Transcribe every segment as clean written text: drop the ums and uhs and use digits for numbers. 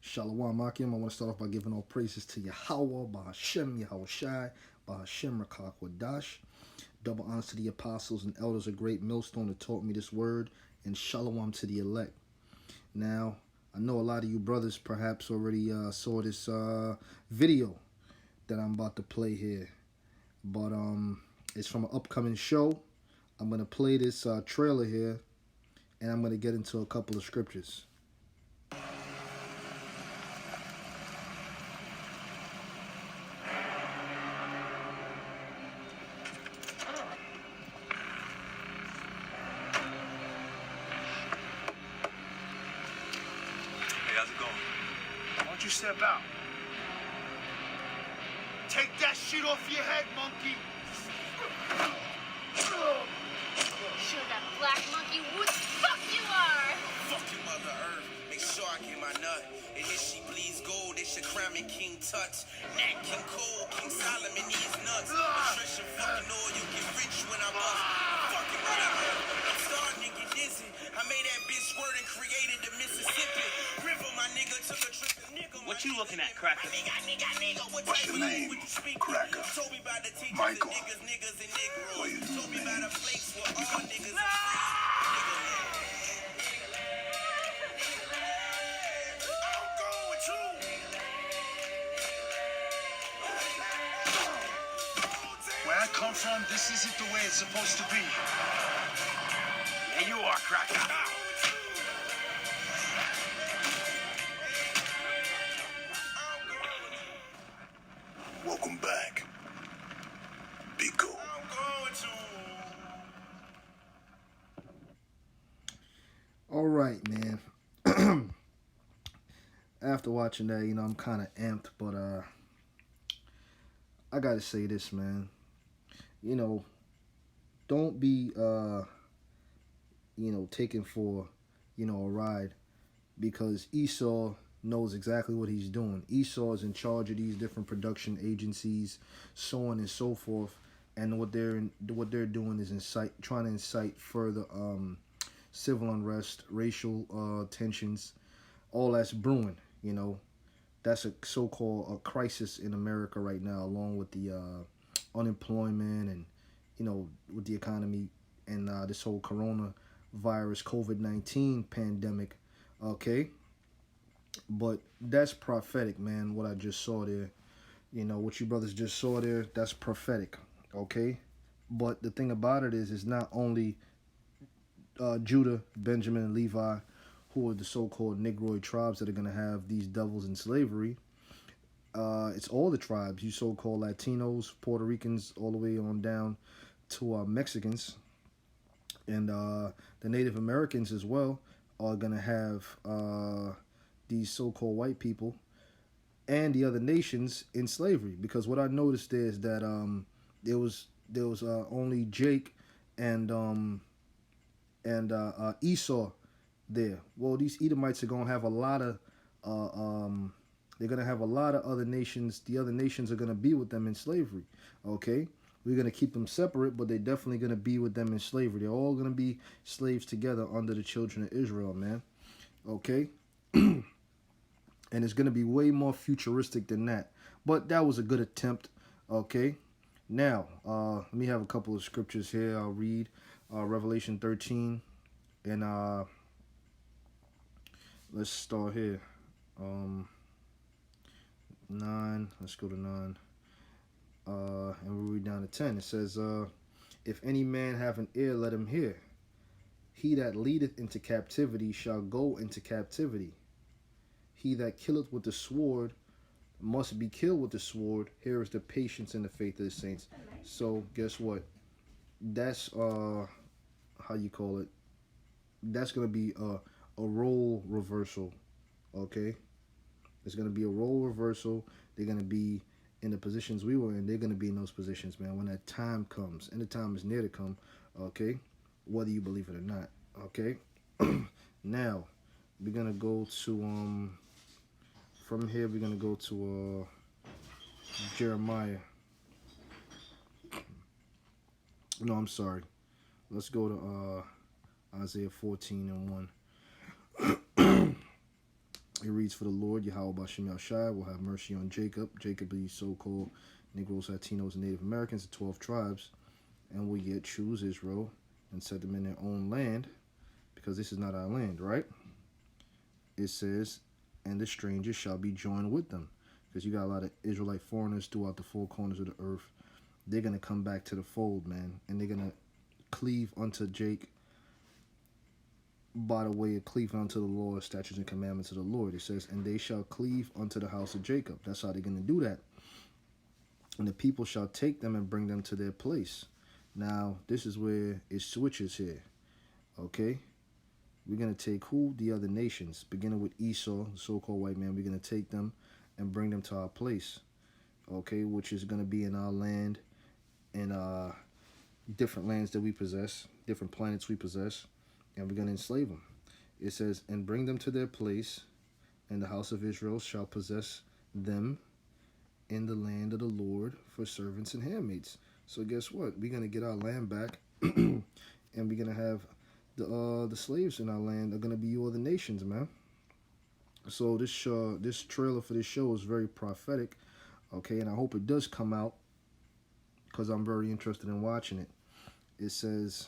Shalom Akim. I want to start off by giving all praises to Yahweh, Bahashem, Yahweh Shai, Bahashem, Rakak Wadash. Double honors to the apostles and elders, a great millstone that taught me this word, and shalom to the elect. Now, I know a lot of you brothers perhaps already saw this video that I'm about to play here, but it's from an upcoming show. I'm going to play this trailer here, and I'm going to get into a couple of scriptures. How's it going? Why don't you step out? Take that shit off your head, monkey! Sure that black monkey would fuck you are! Fuck you, Mother Earth. Make sure I get my nut. And if she bleeds gold, they should crown me King Tut. Nat King Cole, King Solomon, these nuts. Patricia fucking oil, you get rich when I bust. Fucking Mother Earth. I'm starting to get dizzy. I made that bitch squirt and created the Mississippi River. My nigga took a trip. What you looking at, CRACKA? What's your name? CRACKA. Told me about the teachers Michael. and niggas and What you Negroes. do, Told me man? about a place where all niggas are Where I come from, this isn't the way it's supposed to be. There you are, CRACKA. Welcome back. Be cool. All right, man. After watching that, I'm kind of amped, but I gotta say this, man. Don't be taken for a ride, because Esau knows exactly what he's doing. Esau is in charge of these different production agencies, so on and so forth, and what they're doing is trying to incite further civil unrest, racial tensions. All that's brewing. That's a so-called a crisis in America right now, along with the unemployment and with the economy and this whole coronavirus COVID-19 pandemic. Okay, but that's prophetic, man. What I just saw there, what you brothers just saw there, that's prophetic. Okay, but the thing about it is, it's not only Judah, Benjamin, and Levi, who are the so-called Negroid tribes that are going to have these devils in slavery. It's all the tribes, you so-called Latinos, Puerto Ricans, all the way on down to Mexicans. And the Native Americans as well are going to have these so-called white people and the other nations in slavery. Because what I noticed there is that there was only Jake and Esau there. Well, these Edomites are gonna have a lot of they're gonna have a lot of other nations. The other nations are gonna be with them in slavery. Okay, we're gonna keep them separate, but they're definitely gonna be with them in slavery. They're all gonna be slaves together under the children of Israel, man. Okay, and it's gonna be way more futuristic than that. But that was a good attempt. Okay, now let me have a couple of scriptures here. I'll read Revelation 13 and let's start here. 9. Let's go to 9. And we'll read down to 10. It says, if any man have an ear, let him hear. He that leadeth into captivity shall go into captivity. He that killeth with the sword must be killed with the sword. Here is the patience and the faith of the saints. So guess what? That's how you call it. That's gonna be a role reversal. Okay, it's gonna be a role reversal. They're gonna be in the positions we were in. They're gonna be in those positions, man, when that time comes, and the time is near to come. Okay, whether you believe it or not. Okay, now we're gonna go to from here we're gonna go to Jeremiah. No, I'm sorry. Let's go to Isaiah 14 and 1. It reads, for the Lord, Yahweh Bashem Yahushai, will have mercy on Jacob. Jacob, these so-called Negroes, Latinos, and Native Americans, the 12 tribes, and will yet choose Israel and set them in their own land, because this is not our land, right? It says, and the strangers shall be joined with them, because you got a lot of Israelite foreigners throughout the four corners of the earth. They're going to come back to the fold, man, and they're going to cleave unto Jake by the way of cleaving unto the law, statutes, and commandments of the Lord. It says, and they shall cleave unto the house of Jacob. That's how they're going to do that. And the people shall take them and bring them to their place. Now, this is where it switches here. Okay? We're going to take who? The other nations. Beginning with Esau, the so-called white man. We're going to take them and bring them to our place. Okay? Which is going to be in our land, in different lands that we possess, different planets we possess. And we're going to enslave them. It says, and bring them to their place, and the house of Israel shall possess them in the land of the Lord for servants and handmaids. So guess what? We're going to get our land back, and we're going to have the slaves in our land are going to be you other nations, man. So this trailer for this show is very prophetic, okay? And I hope it does come out, because I'm very interested in watching it. It says,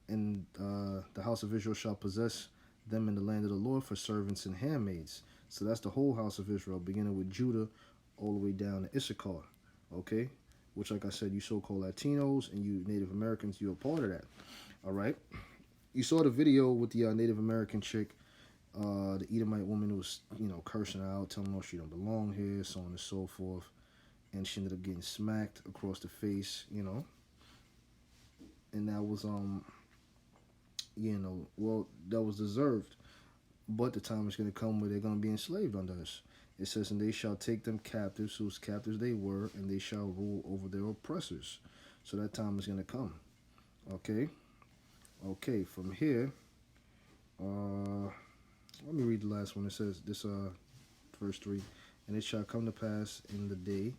and the house of Israel shall possess them in the land of the Lord for servants and handmaids. So that's the whole house of Israel, beginning with Judah all the way down to Issachar, okay? Which, like I said, you so-called Latinos and you Native Americans, you're a part of that, all right? You saw the video with the Native American chick, the Edomite woman who was, cursing her out, telling her she don't belong here, so on and so forth. And she ended up getting smacked across the face, And that was, well, that was deserved. But the time is going to come where they're going to be enslaved under us. It says, and they shall take them captives, whose captives they were, and they shall rule over their oppressors. So that time is going to come. Okay? Okay, from here, let me read the last one. It says, this, verse 3, and it shall come to pass in the day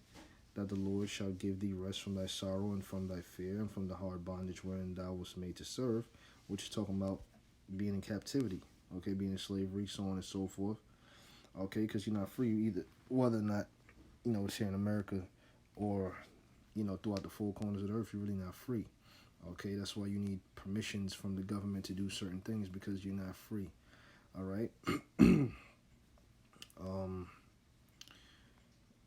that the Lord shall give thee rest from thy sorrow and from thy fear and from the hard bondage wherein thou wast made to serve, which is talking about being in captivity, okay, being in slavery, so on and so forth, okay, because you're not free either, whether or not, it's here in America or, throughout the four corners of the earth, you're really not free, okay, that's why you need permissions from the government to do certain things, because you're not free, all right.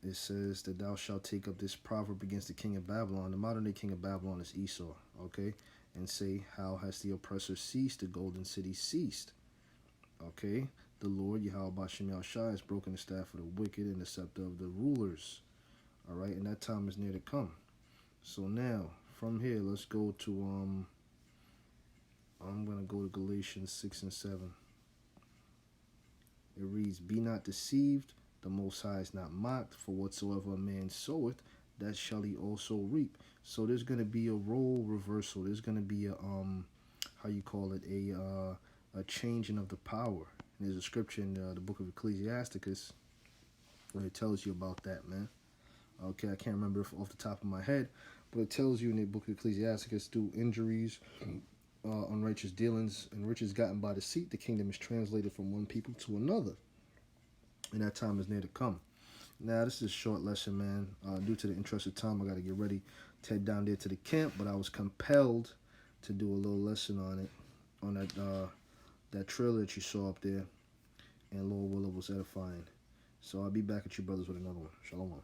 It says that thou shalt take up this proverb against the king of Babylon. The modern day king of Babylon is Esau, okay? And say, how has the oppressor ceased? The golden city ceased, okay? The Lord, Yahweh Bashem Yahushai, has broken the staff of the wicked and the scepter of the rulers, all right? And that time is near to come. So now, from here, let's go to, I'm going to go to Galatians 6 and 7. It reads, be not deceived. The Most High is not mocked, for whatsoever a man soweth, that shall he also reap. So there's going to be a role reversal. There's going to be a, a changing of the power. And there's a scripture in the book of Ecclesiasticus where it tells you about that, man. Okay, I can't remember off the top of my head, but it tells you in the book of Ecclesiasticus, through injuries, unrighteous dealings, and riches gotten by deceit, the kingdom is translated from one people to another. And that time is near to come. Now, this is a short lesson, man. Due to the interest of time, I got to get ready to head down there to the camp. But I was compelled to do a little lesson on it, on that trailer that you saw up there. And Lord willing, was edifying. So I'll be back at you brothers with another one. Shalom.